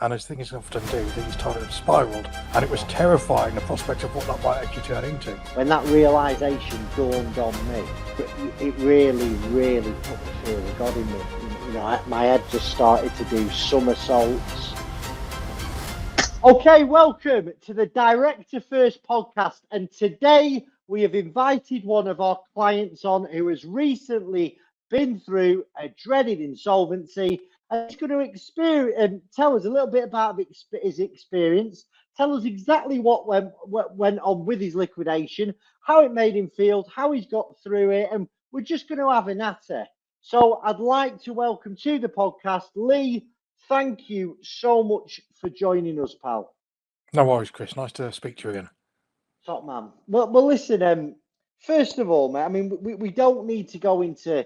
And as things often do, these times spiraled, and it was terrifying, the prospect of what that might actually turn into. When that realization dawned on me, it really, really put the fear of God in me. You know, my head just started to do somersaults. Okay, welcome to the Director First podcast. And today we have invited one of our clients on who has recently been through a dreaded insolvency. And he's going to tell us a little bit about his experience, tell us exactly what went on with his liquidation, how it made him feel, how he's got through it, and we're just going to have a natter. So I'd like to welcome to the podcast, Lee. Thank you so much for joining us, pal. No worries, Chris. Nice to speak to you again. Top man. Well, listen, first of all, mate, I mean, we don't need to go into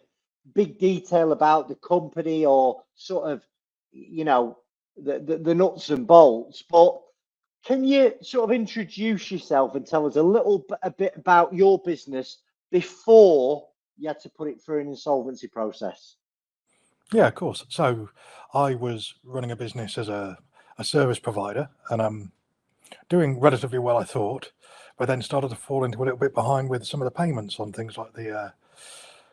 big detail about the company or sort of, you know, the nuts and bolts, but can you sort of introduce yourself and tell us a bit about your business before you had to put it through an insolvency process? Yeah, of course. So I was running a business as a service provider, and I'm doing relatively well, I thought, but then started to fall into a little bit behind with some of the payments on things like the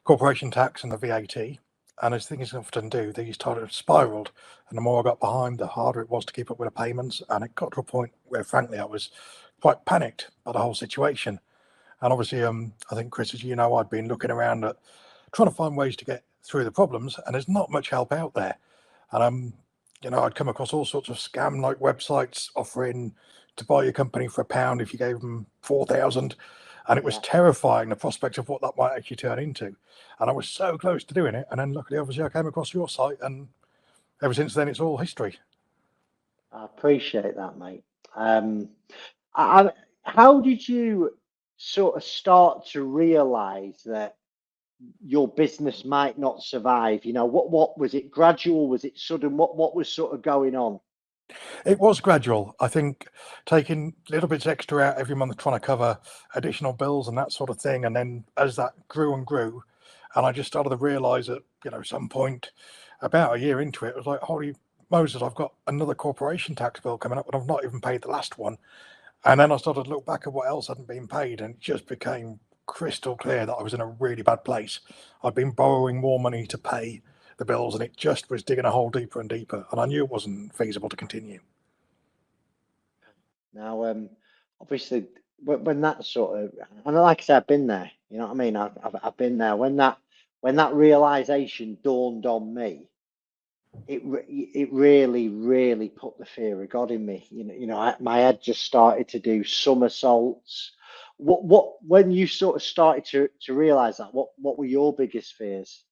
corporation tax and the VAT. And as things often do, these started spiraled, and the more I got behind, the harder it was to keep up with the payments. And it got to a point where, frankly, I was quite panicked by the whole situation. And obviously, I think, Chris, as you know, I'd been looking around at trying to find ways to get through the problems, and there's not much help out there. And I'd come across all sorts of scam-like websites offering to buy your company for £1 if you gave them 4,000, and it was terrifying, the prospect of what that might actually turn into. And I was so close to doing it, and then luckily, obviously, I came across your site, and ever since then, it's all history. I appreciate that, mate. How did you sort of start to realize that your business might not survive? You know, what was it? Gradual? Was it sudden? What was sort of going on? It was gradual. I think taking little bits extra out every month, trying to cover additional bills and that sort of thing. And then as that grew and grew, and I just started to realize at, some point about a year into it, it was like, holy Moses, I've got another corporation tax bill coming up, and I've not even paid the last one. And then I started to look back at what else hadn't been paid, and it just became crystal clear that I was in a really bad place. I'd been borrowing more money to pay the bills, and it just was digging a hole deeper and deeper. And I knew it wasn't feasible to continue. Now, obviously, when that sort of, and like I said, I've been there. You know what I mean? I've been there. When that realization dawned on me, it really, really put the fear of God in me. My head just started to do somersaults. When you sort of started to realize that, what were your biggest fears?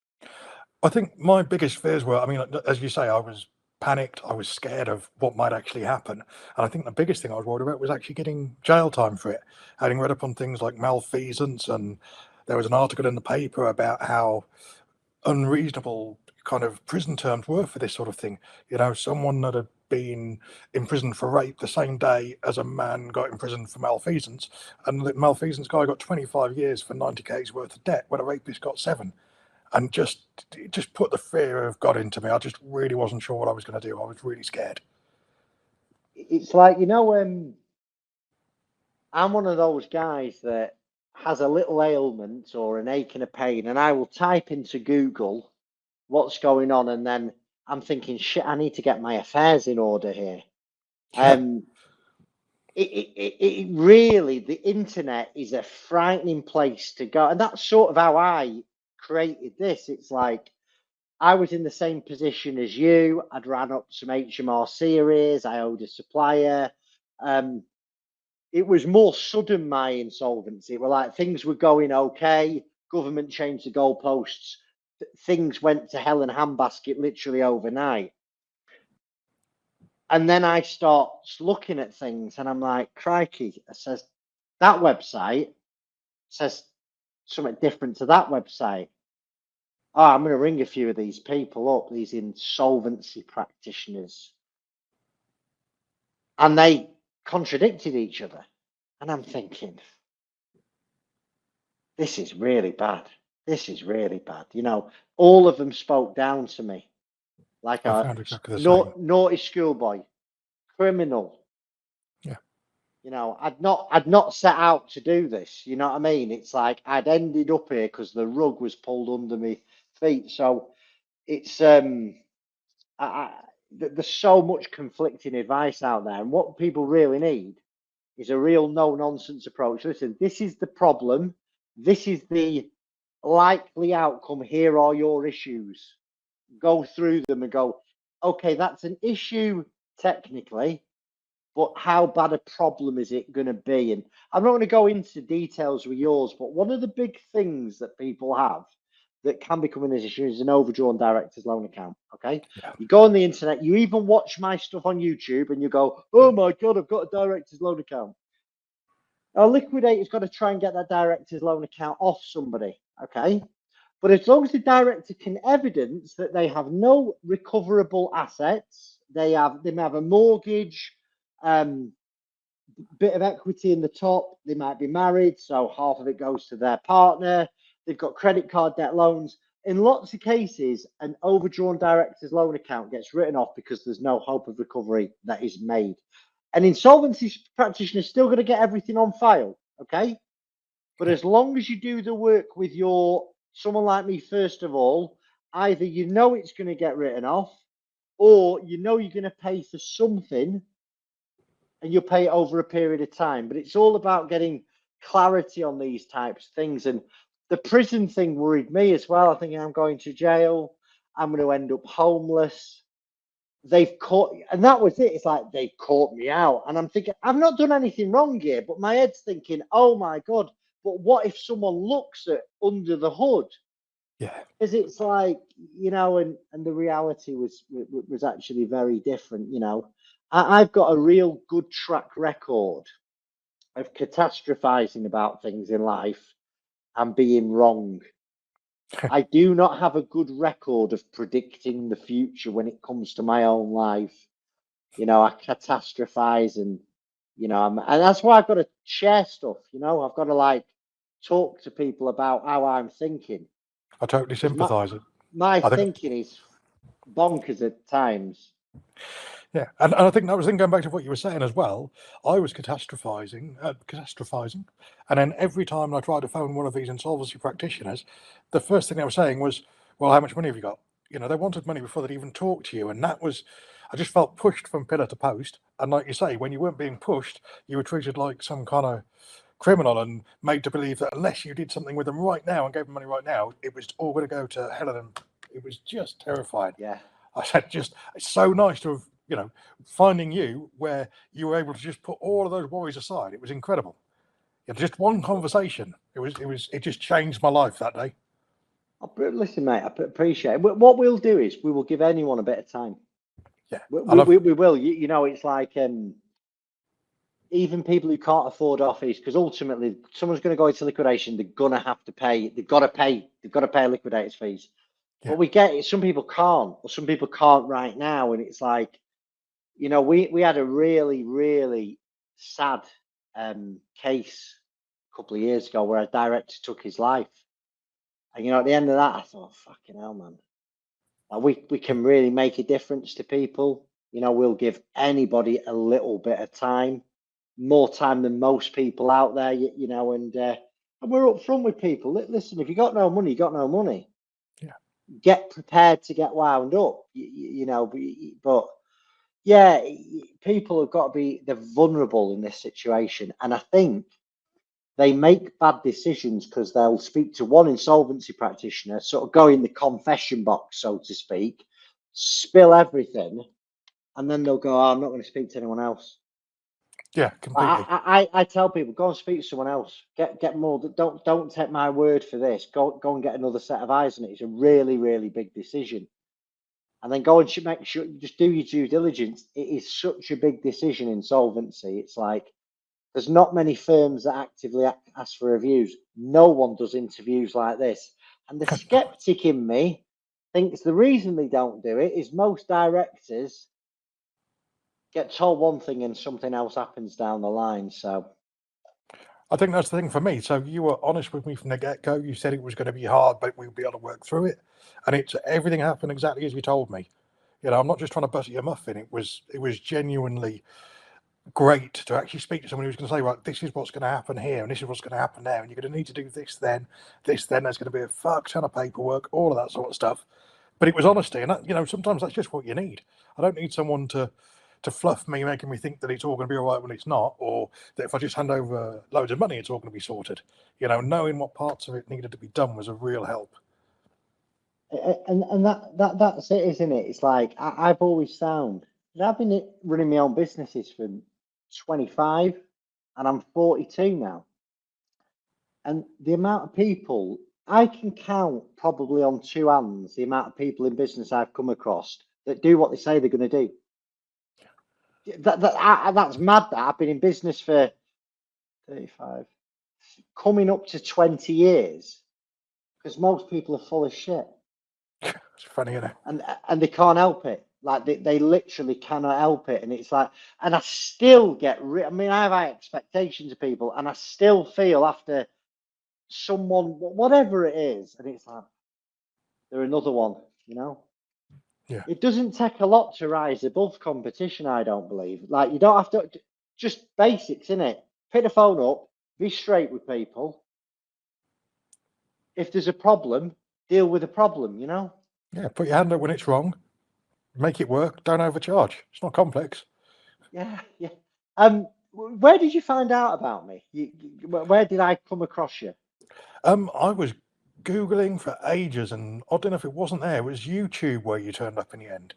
I think my biggest fears were, as you say, I was panicked. I was scared of what might actually happen. And I think the biggest thing I was worried about was actually getting jail time for it. Having read up on things like malfeasance, and there was an article in the paper about how unreasonable kind of prison terms were for this sort of thing. Someone that had been imprisoned for rape the same day as a man got imprisoned for malfeasance, and the malfeasance guy got 25 years for 90K's worth of debt when a rapist got 7. And it just put the fear of God into me. I just really wasn't sure what I was going to do. I was really scared. It's like, I'm one of those guys that has a little ailment or an ache and a pain, and I will type into Google what's going on, and then I'm thinking, shit, I need to get my affairs in order here. It really, the internet is a frightening place to go, and that's sort of how I created this. It's like I was in the same position as you. I'd ran up some HMR series. I owed a supplier. It was more sudden, my insolvency. It were like things were going okay. Government changed the goalposts. Things went to hell in a handbasket literally overnight. And then I start looking at things and I'm like, crikey, it says that website says something different to that website. Oh, I'm going to ring a few of these people up, these insolvency practitioners. And they contradicted each other. And I'm thinking, this is really bad. This is really bad. All of them spoke down to me like I a found exactly the same. naughty schoolboy. criminal. Yeah. You know, I'd not set out to do this. You know what I mean? It's like I'd ended up here because the rug was pulled under my feet. So it's there's so much conflicting advice out there, and what people really need is a real no nonsense approach. Listen, this is the problem. This is the likely outcome. Here are your issues. Go through them and go, okay, that's an issue technically, but how bad a problem is it going to be? And I'm not going to go into details with yours, but one of the big things that people have that can become an issue is an overdrawn director's loan account. Okay. Yeah. You go on the internet, you even watch my stuff on YouTube and you go, oh my God, I've got a director's loan account. A liquidator's got to try and get that director's loan account off somebody. Okay. But as long as the director can evidence that they have no recoverable assets, they may have a mortgage, bit of equity in the top, they might be married, so half of it goes to their partner, they've got credit card debt loans. In lots of cases, an overdrawn director's loan account gets written off because there's no hope of recovery that is made. An insolvency practitioner is still going to get everything on file, okay? But as long as you do the work with someone like me, first of all, either you know it's going to get written off, or you know you're going to pay for something and you'll pay it over a period of time. But it's all about getting clarity on these types of things. And the prison thing worried me as well. I think I'm going to jail. I'm going to end up homeless. They've caught, and that was it. It's like they've caught me out. And I'm thinking, I've not done anything wrong here, but my head's thinking, oh my God, but what if someone looks at under the hood? Yeah. Because it's like, you know, and the reality was actually very different. You know, I've got a real good track record of catastrophizing about things in life and being wrong. I do not have a good record of predicting the future when it comes to my own life. You know, I catastrophize and, you know, and that's why I've got to share stuff. You know, I've got to like talk to people about how I'm thinking. I totally sympathise. My I think, thinking is bonkers at times. yeah, and I think that was then going back to what you were saying as well. I was catastrophizing, and then every time I tried to phone one of these insolvency practitioners, the first thing they were saying was, "Well, how much money have you got?" You know, they wanted money before they'd even talked to you, and that was, I just felt pushed from pillar to post. And like you say, when you weren't being pushed, you were treated like some kind of criminal and made to believe that unless you did something with them right now and gave them money right now, it was all going to go to hell. And it was just terrifying. Yeah. I said, it's so nice to have, finding you where you were able to just put all of those worries aside. It was incredible. Just one conversation. It just changed my life that day. Listen, mate, I appreciate it. What we'll do is we will give anyone a bit of time. Yeah. We will. You know, it's like even people who can't afford office, because ultimately someone's going to go into liquidation, they're going to have to pay. They've got to pay liquidators' fees. Yeah. But we get it. Some people can't, or some people can't right now. And it's like, you know, we had a really, really sad case a couple of years ago where a director took his life. And, you know, at the end of that, I thought, fucking hell, man. Like we can really make a difference to people. You know, we'll give anybody a little bit of time, more time than most people out there, you know, and we're upfront with people. Listen, if you got no money, you got no money. Yeah. Get prepared to get wound up, you know, but yeah, people have got to be, they're vulnerable in this situation. And I think they make bad decisions because they'll speak to one insolvency practitioner, sort of go in the confession box, so to speak, spill everything, and then they'll go, oh, I'm not going to speak to anyone else. Yeah, completely. I tell people, go and speak to someone else. Get more. Don't take my word for this. Go and get another set of eyes on it. It's a really, really big decision. And then go and make sure, just do your due diligence. It is such a big decision, insolvency. It's like, there's not many firms that actively ask for reviews. No one does interviews like this. And the skeptic in me thinks the reason they don't do it is most directors get told one thing and something else happens down the line. So I think that's the thing for me. So you were honest with me from the get-go. You said it was going to be hard, but we'll be able to work through it. And everything happened exactly as you told me. You know, I'm not just trying to butter your muffin. It was genuinely great to actually speak to someone who's going to say, right, this is what's going to happen here, and this is what's going to happen there, and you're going to need to do this then. There's going to be a fuck ton of paperwork, all of that sort of stuff. But it was honesty, and that, you know, sometimes that's just what you need. I don't need someone to fluff me, making me think that it's all going to be all right when it's not, or that if I just hand over loads of money, it's all going to be sorted. You know, knowing what parts of it needed to be done was a real help. And that's it, isn't it? It's like I've always found that I've been running my own businesses for 25, and I'm 42 now. And the amount of people I can count probably on two hands, the amount of people in business I've come across that do what they say they're going to do. That's mad. That I've been in business for 35, coming up to 20 years, because most people are full of shit. It's funny, isn't it? And they can't help it. Like they literally cannot help it. And it's like, and I still get, I mean, I have high expectations of people, and I still feel after someone, whatever it is, and it's like, they're another one, you know? Yeah. It doesn't take a lot to rise above competition, I don't believe. Like, you don't have to, just basics, innit? Pick the phone up, be straight with people. If there's a problem, deal with the problem, you know? Yeah, put your hand up when it's wrong, make it work, don't overcharge. It's not complex. Yeah. Where did you find out about me? Where did I come across you? I was Googling for ages, and oddly enough, it wasn't there. It was YouTube where you turned up in the end.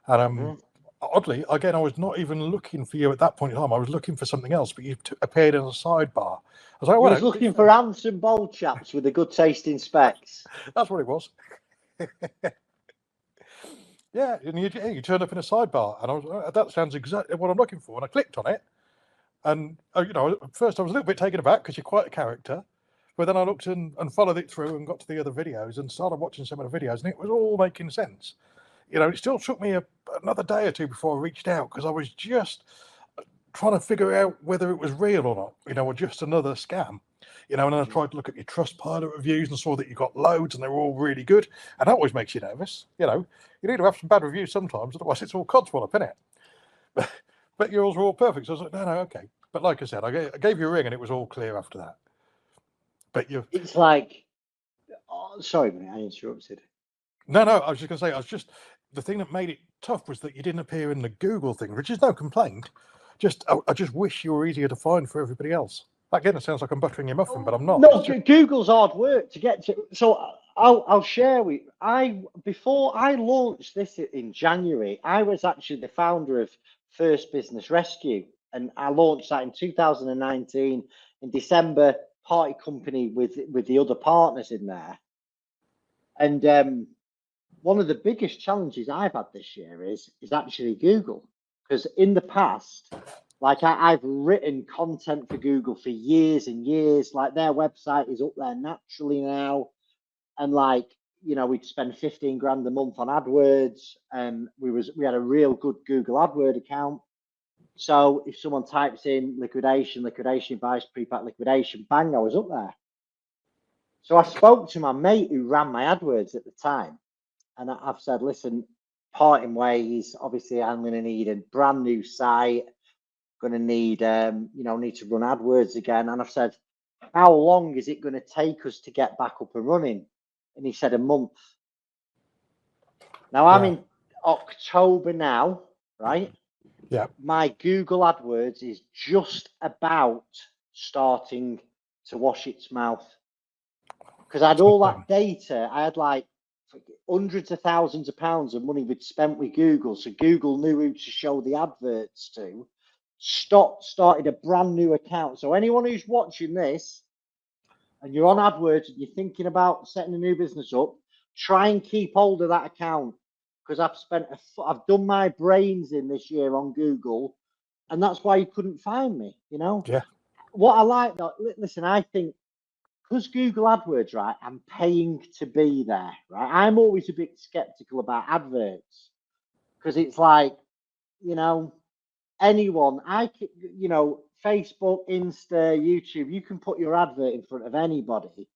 And oddly, again, I was not even looking for you at that point in time. I was looking for something else, but you appeared in a sidebar. I was like, You well, was looking for handsome bold chaps with a good tasting specs. that's what it was. Yeah, and you turned up in a sidebar, and I was, that sounds exactly what I'm looking for. And I clicked on it, and you know, at first I was a little bit taken aback because you're quite a character. But then I looked and followed it through and got to the other videos and started watching some of the videos, and it was all making sense. You know, it still took me another day or two before I reached out, because I was just trying to figure out whether it was real or not, you know, or just another scam. You know, and then I tried to look at your Trustpilot reviews and saw that you got loads and they were all really good. And that always makes you nervous. You know, you need to have some bad reviews sometimes, otherwise it's all codswallop, isn't it? But yours were all perfect. So I was like, no, okay. But like I said, I gave you a ring and it was all clear after that. But It's like, oh, sorry, mate, I interrupted. No, I was just going to say, the thing that made it tough was that you didn't appear in the Google thing, which is no complaint. I just wish you were easier to find for everybody else. Again, it sounds like I'm buttering your muffin, but I'm not. No, Google's hard work to get to. So I'll share with before I launched this in January, I was actually the founder of First Business Rescue, and I launched that in 2019 in December. Party company with the other partners in there, and one of the biggest challenges I've had this year is actually Google, because in the past, like I've written content for Google for years and years. Like their website is up there naturally now, and like, you know, we'd spend 15 grand a month on AdWords, and we had a real good Google AdWord account. So if someone types in liquidation advice, pre-pack liquidation, bang, I was up there. So I spoke to my mate who ran my AdWords at the time, and I've said, listen, parting ways. Obviously, I'm going to need a brand new site. Going to need, need to run AdWords again. And I've said, how long is it going to take us to get back up and running? And he said, a month. Now I'm in October now, right? Yeah. My Google AdWords is just about starting to wash its mouth, because I had all that data. I had like hundreds of thousands of pounds of money we'd spent with Google, so Google knew who to show the adverts to. Started a brand new account. So anyone who's watching this and you're on AdWords and you're thinking about setting a new business up, try and keep hold of that account, because I've done my brains in this year on Google, and that's why you couldn't find me. You know. Yeah. What I like, though, listen, I think, because Google AdWords, right, I'm paying to be there, right? I'm always a bit skeptical about adverts, because it's like, you know, anyone, Facebook, Insta, YouTube, you can put your advert in front of anybody.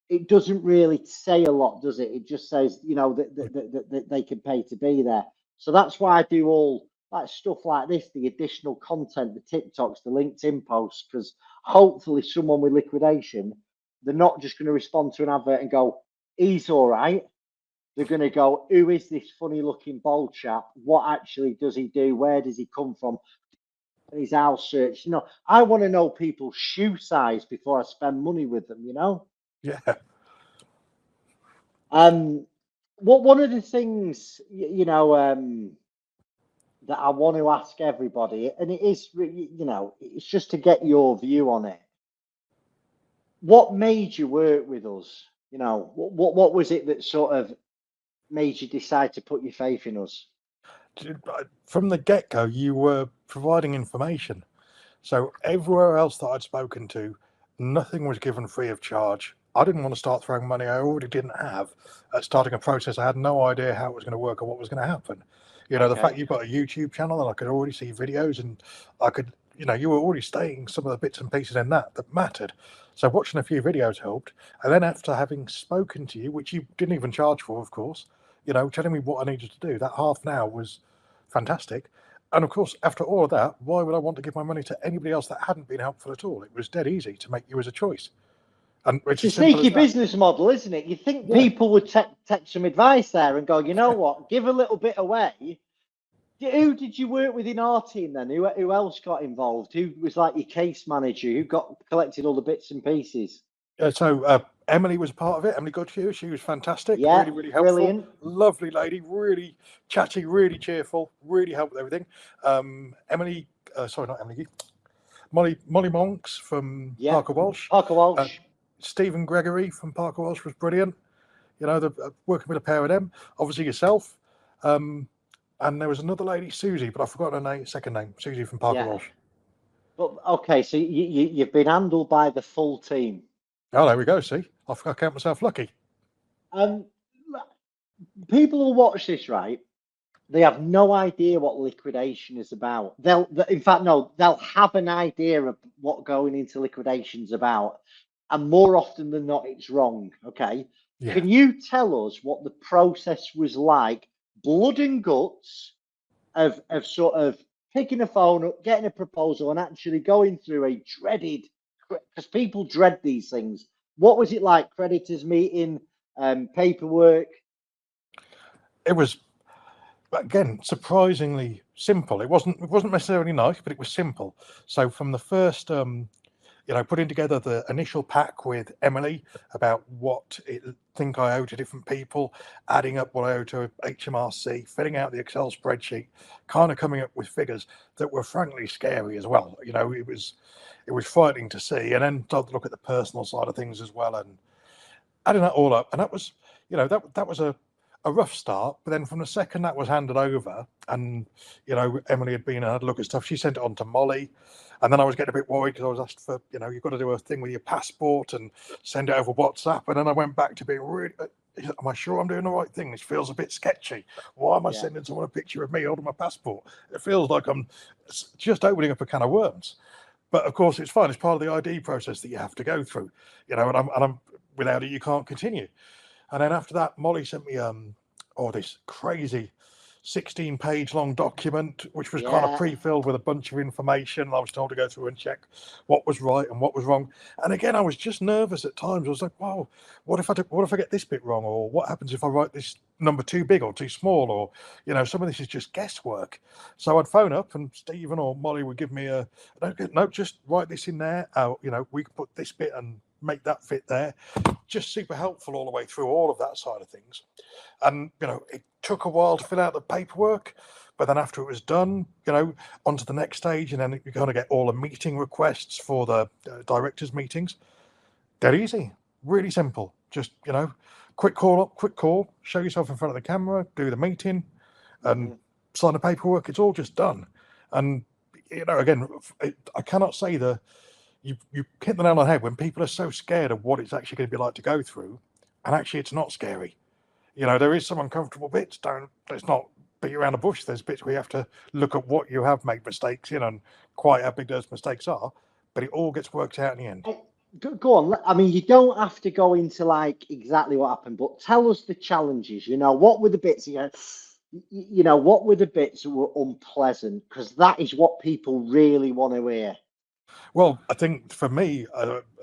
It doesn't really say a lot, does it? It just says, that they can pay to be there. So that's why I do all that stuff like this, the additional content, the TikToks, the LinkedIn posts, because hopefully someone with liquidation, they're not just going to respond to an advert and go, he's all right. They're going to go, who is this funny looking bald chap? What actually does he do? Where does he come from? And his house search. You know, I want to know people's shoe size before I spend money with them, you know? Yeah. What one of the things, you know, that I want to ask everybody, and it is, you know, it's just to get your view on it. What made you work with us? You know, what was it that sort of made you decide to put your faith in us? From the get-go, you were providing information. So everywhere else that I'd spoken to, nothing was given free of charge. I didn't want to start throwing money I already didn't have at starting a process. I had no idea how it was going to work or what was going to happen. You know, the fact you've got a YouTube channel and I could already see videos and I could, you know, you were already stating some of the bits and pieces in that mattered. So watching a few videos helped. And then after having spoken to you, which you didn't even charge for, of course, you know, telling me what I needed to do, that half an hour was fantastic. And of course, after all of that, why would I want to give my money to anybody else that hadn't been helpful at all? It was dead easy to make you as a choice. And it's It's a as simple as sneaky that. business model, isn't it? You think Yeah. people would take some advice there and go, you know what, give a little bit away. Who did you work with in our team then? Who else got involved? Who was like your case manager? Who collected all the bits and pieces? So Emily was part of it. Emily Goodhue, she was fantastic, Yeah, really, really helpful. brilliant. Lovely lady, really chatty, really cheerful, really helped with everything. Emily, sorry, not Emily, Molly Monks from Parker Walsh. Parker Walsh. Stephen Gregory from Parker Walsh was brilliant. You know, working with a pair of them. Obviously yourself. And there was another lady, Susie, but I forgot her second name, Susie from Parker Walsh. But okay, so you've been handled by the full team. Oh, there we go. See, I count myself lucky. People who watch this, right? They have no idea what liquidation is about. They'll have an idea of what going into liquidation is about, and more often than not, it's wrong. Okay, Can you tell us what the process was like, blood and guts, of sort of picking a phone up, getting a proposal, and actually going through a dreaded, because people dread these things. What was it like? Creditors meeting, paperwork. It was, again, surprisingly simple. It wasn't necessarily nice, but it was simple. So from the first, putting together the initial pack with Emily about what I think I owe to different people, adding up what I owe to HMRC, filling out the Excel spreadsheet, kind of coming up with figures that were frankly scary as well. You know, it was frightening to see, and then start to look at the personal side of things as well, and adding that all up, and that was, that was a rough start. But then from the second that was handed over, and Emily had been and had a look at stuff, she sent it on to Molly, and then I was getting a bit worried because I was asked for, you've got to do a thing with your passport and send it over WhatsApp, and then I went back to being really, am I sure I'm doing the right thing? This feels a bit sketchy. Why am I sending someone a picture of me holding my passport? It feels like I'm just opening up a can of worms. But of course, it's fine. It's part of the ID process that you have to go through, and I'm without it, you can't continue. And then after that, Molly sent me this crazy 16-page long document, which was kind of pre-filled with a bunch of information. I was told to go through and check what was right and what was wrong. And again, I was just nervous at times. I was like, "Wow, what if I get this bit wrong, or what happens if I write this number too big or too small, or some of this is just guesswork." So I'd phone up, and Stephen or Molly would give me no, just write this in there. We could put this bit and make that fit there. Just super helpful all the way through all of that side of things. And it took a while to fill out the paperwork, but then after it was done, onto the next stage, and then you're going to get all the meeting requests for the directors meetings. Dead easy, really simple. Just quick call, show yourself in front of the camera, do the meeting, and sign the paperwork. It's all just done. And again, I cannot say you hit the nail on the head when people are so scared of what it's actually going to be like to go through, and actually it's not scary. There is some uncomfortable bits. Let's not beat around the bush. There's bits where you have to look at what you have made mistakes in and quite how big those mistakes are, but it all gets worked out in the end. Go on. I mean, you don't have to go into like exactly what happened, but tell us the challenges. What were the bits? You know, what were the bits that were unpleasant? Because that is what people really want to hear. Well, I think for me,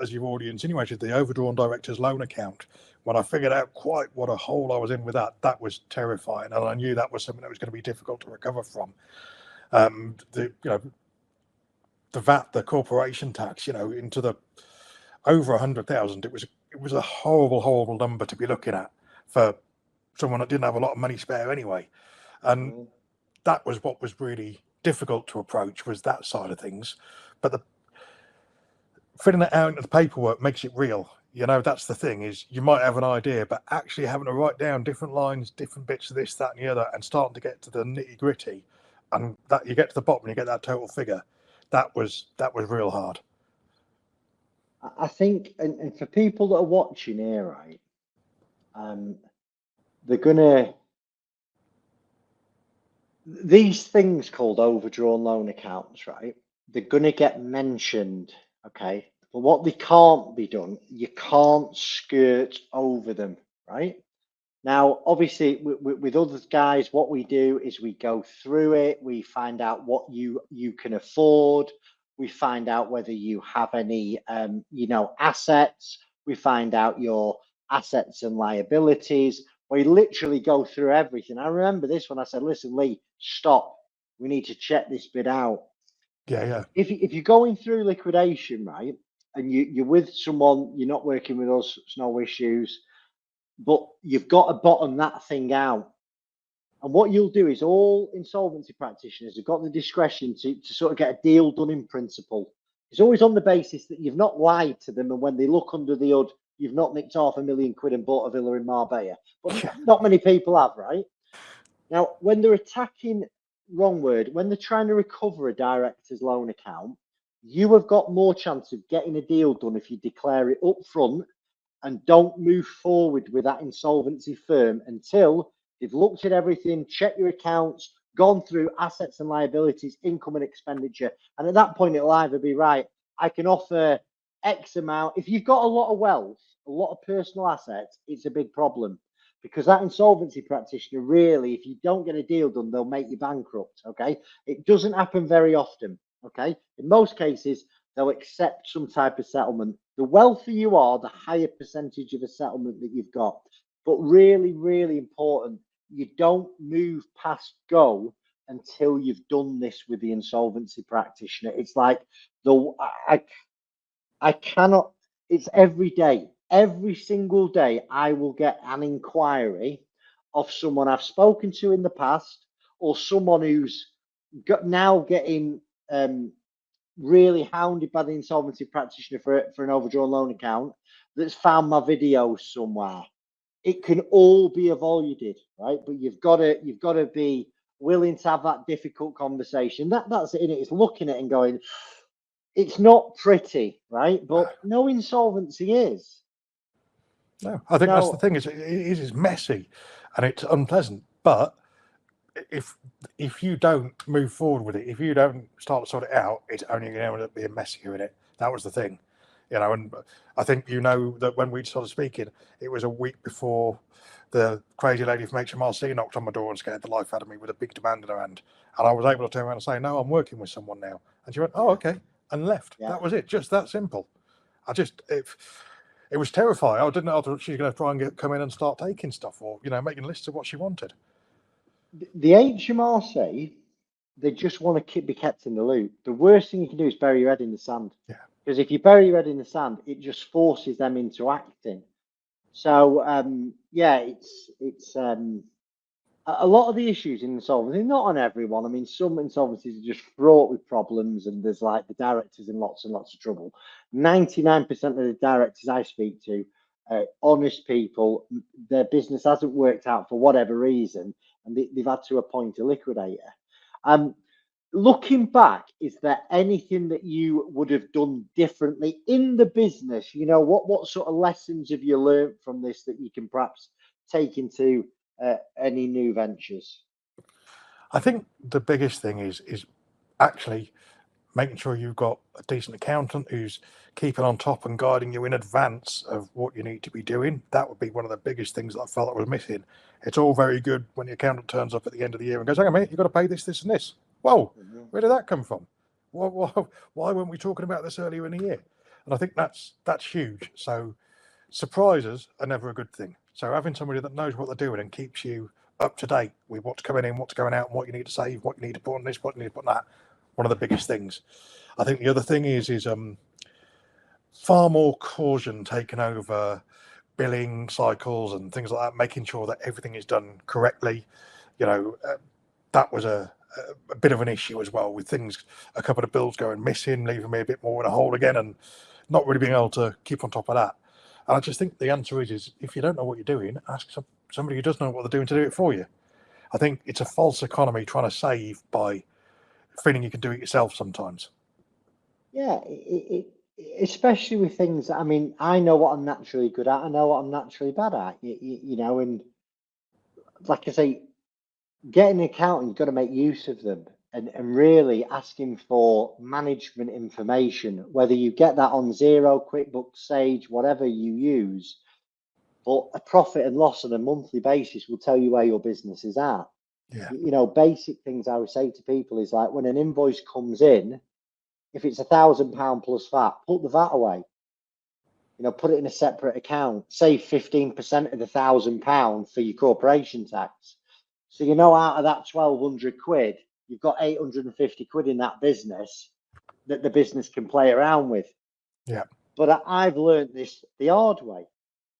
as you've already insinuated, the overdrawn director's loan account, when I figured out quite what a hole I was in with that, that was terrifying. And I knew that was something that was going to be difficult to recover from. The VAT, the corporation tax, into the over 100,000. It was a horrible number to be looking at for someone that didn't have a lot of money spare anyway. And that was what was really difficult to approach, was that side of things. But the filling it out into the paperwork makes it real. That's the thing, is you might have an idea, but actually having to write down different lines, different bits of this, that, and the other, and starting to get to the nitty gritty, and that you get to the bottom and you get that total figure. That was real hard. I think, and for people that are watching here, right, they're gonna, these things called overdrawn loan accounts, right? They're gonna get mentioned, okay? But what they can't be done, you can't skirt over them, right? Now, obviously, with other guys, what we do is we go through it. We find out what you can afford. We find out whether you have any, assets. We find out your assets and liabilities. We literally go through everything. I remember this when I said, "Listen, Lee, stop. We need to check this bit out." Yeah. If you're going through liquidation, right, and you're with someone, you're not working with us, it's no issues, but you've got to bottom that thing out. And what you'll do is, all insolvency practitioners have got the discretion to sort of get a deal done in principle. It's always on the basis that you've not lied to them, and when they look under the hood, you've not nicked £500,000 and bought a villa in Marbella. But not many people have, right? Now, when they're attacking, wrong word, when they're trying to recover a director's loan account, you have got more chance of getting a deal done if you declare it up front and don't move forward with that insolvency firm until they've looked at everything, checked your accounts, gone through assets and liabilities, income and expenditure. And at that point, it'll either be, right, I can offer X amount. If you've got a lot of wealth, a lot of personal assets, it's a big problem, because that insolvency practitioner, really, if you don't get a deal done, they'll make you bankrupt. Okay. It doesn't happen very often. Okay. In most cases, they'll accept some type of settlement. The wealthier you are, the higher percentage of a settlement that you've got. But really, really important, you don't move past go until you've done this with the insolvency practitioner. It's like I cannot. It's every day, every single day. I will get an inquiry of someone I've spoken to in the past, or someone who's now getting really hounded by the insolvency practitioner for an overdrawn loan account, that's found my videos somewhere. It can all be avoided, right? But you've got to be willing to have that difficult conversation. That's it. It's looking at it and going, it's not pretty, right? But no insolvency is. No, I think that's the thing. It is messy, and it's unpleasant. But if you don't move forward with it, if you don't start to sort it out, it's only going to end up being messier in it. That was the thing, And I think that when we started speaking, it was a week before the crazy lady from HMRC knocked on my door and scared the life out of me with a big demand in her hand, and I was able to turn around and say, "No, I'm working with someone now," and she went, "Oh, okay," and left. Yeah. That was it, just that simple. It was terrifying. I didn't know if she was going to try and come in and start taking stuff, or making lists of what she wanted. The HMRC, they just want to be kept in the loop. The worst thing you can do is bury your head in the sand. Yeah. Because if you bury your head in the sand, it just forces them into acting. So it's a lot of the issues in insolvency, not on everyone. I mean, some insolvencies are just fraught with problems, and there's like the directors in lots and lots of trouble. 99% of the directors I speak to, honest people, their business hasn't worked out for whatever reason, and they've had to appoint a liquidator. Looking back, is there anything that you would have done differently in the business? What sort of lessons have you learned from this that you can perhaps take into any new ventures? I think the biggest thing is actually making sure you've got a decent accountant who's keeping on top and guiding you in advance of what you need to be doing. That would be one of the biggest things that I felt I was missing. It's all very good when the accountant turns up at the end of the year and goes, hang on a minute, you've got to pay this, this, and this. Whoa, where did that come from? Why weren't we talking about this earlier in the year? And I think that's huge. So surprises are never a good thing. So having somebody that knows what they're doing and keeps you up to date with what's coming in, what's going out, and what you need to save, what you need to put on this, what you need to put on that, one of the biggest things. I think the other thing is far more caution taken over billing cycles and things like that, making sure that everything is done correctly. That was a bit of an issue as well, with things, a couple of bills going missing, leaving me a bit more in a hole again, and not really being able to keep on top of that. And I just think the answer is if you don't know what you're doing, ask somebody who does know what they're doing to do it for you. I think it's a false economy trying to save by feeling you can do it yourself sometimes. Yeah, especially with things. I mean, I know what I'm naturally good at. I know what I'm naturally bad at. And like I say, getting an accountant, you've got to make use of them and really asking for management information, whether you get that on Xero, QuickBooks, Sage, whatever you use. But a profit and loss on a monthly basis will tell you where your business is at. Yeah. Basic things I would say to people is like, when an invoice comes in, if it's £1,000 plus VAT, put the VAT away. Put it in a separate account. Save 15% of the £1,000 for your corporation tax. So out of that 1,200 quid, you've got 850 quid in that business that the business can play around with. Yeah. But I've learned this the hard way,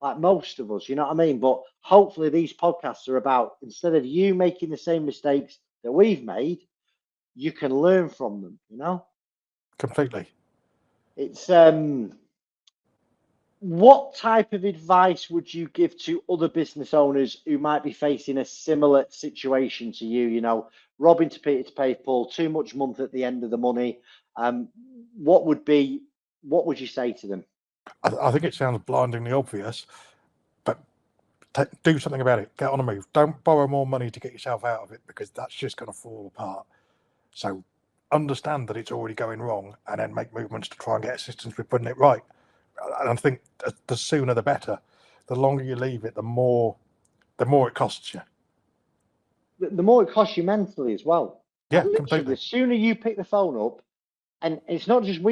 like most of us, you know what I mean? But hopefully these podcasts are about, instead of you making the same mistakes that we've made, you can learn from them, Completely. It's what type of advice would you give to other business owners who might be facing a similar situation to you? Robbing to Peter to pay Paul, too much month at the end of the money. What would you say to them? I think it sounds blindingly obvious, but do something about it. Get on a move. Don't borrow more money to get yourself out of it, because that's just going to fall apart. So understand that it's already going wrong, and then make movements to try and get assistance with putting it right. And I think the sooner the better. The longer you leave it, the more it costs you. The more it costs you mentally as well. Yeah, Literally, completely. the sooner you pick the phone up, and it's not just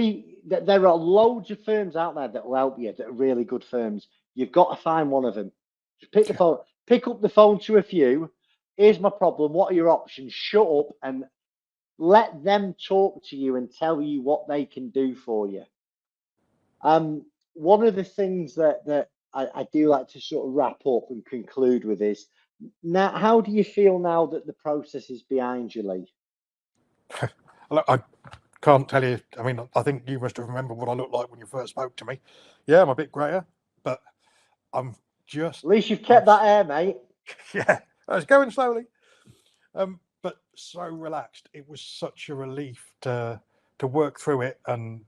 that there are loads of firms out there that will help you, that are really good firms. You've got to find one of them. Just pick the phone, pick up the phone to a few. Here's my problem. What are your options? Shut up and let them talk to you and tell you what they can do for you. One of the things that I do like to sort of wrap up and conclude with is, now, how do you feel now that the process is behind you, Lee? Look, I can't tell you. I mean, I think you must have remembered what I looked like when you first spoke to me. Yeah, I'm a bit greyer, but I'm just. At least you've kept that air, mate. Yeah, I was going slowly, but so relaxed. It was such a relief to work through it, and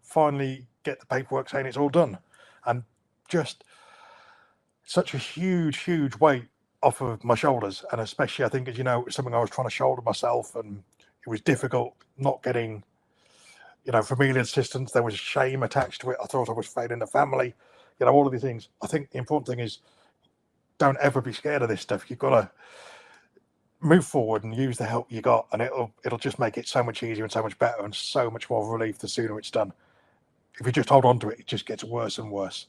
finally get the paperwork saying it's all done, and just such a huge weight off of my shoulders. And especially, I think, as it was something I was trying to shoulder myself, and it was difficult not getting familial assistance. There was shame attached to it. I thought I was failing the family, all of these things. I think the important thing is, don't ever be scared of this stuff. You've got to move forward and use the help you got, and it'll just make it so much easier and so much better and so much more relief the sooner it's done. If you just hold on to it, it just gets worse and worse.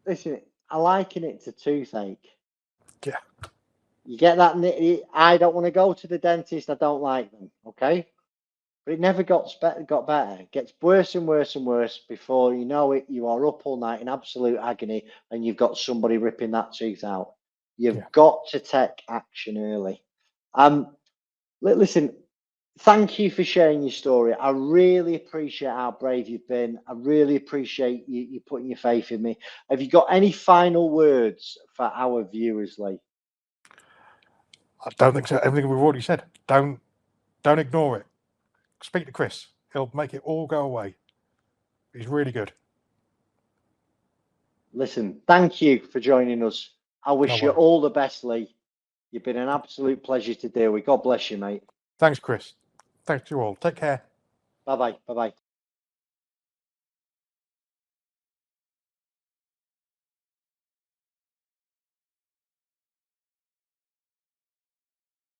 Listen, I liken it to toothache. Yeah. You get that? I don't want to go to the dentist. I don't like them. Okay. But it never got better. It gets worse and worse and worse. Before you know it, you are up all night in absolute agony, and you've got somebody ripping that tooth out. You've got to take action early. Listen, thank you for sharing your story. I really appreciate how brave you've been. I really appreciate you putting your faith in me. Have you got any final words for our viewers, Lee? I don't think so. Everything we've already said. Don't ignore it. Speak to Chris. He'll make it all go away. He's really good. Listen, thank you for joining us. I wish you all the best, Lee. You've been an absolute pleasure to deal with. God bless you, mate. Thanks, Chris. Thanks to you all. Take care. Bye bye. Bye bye.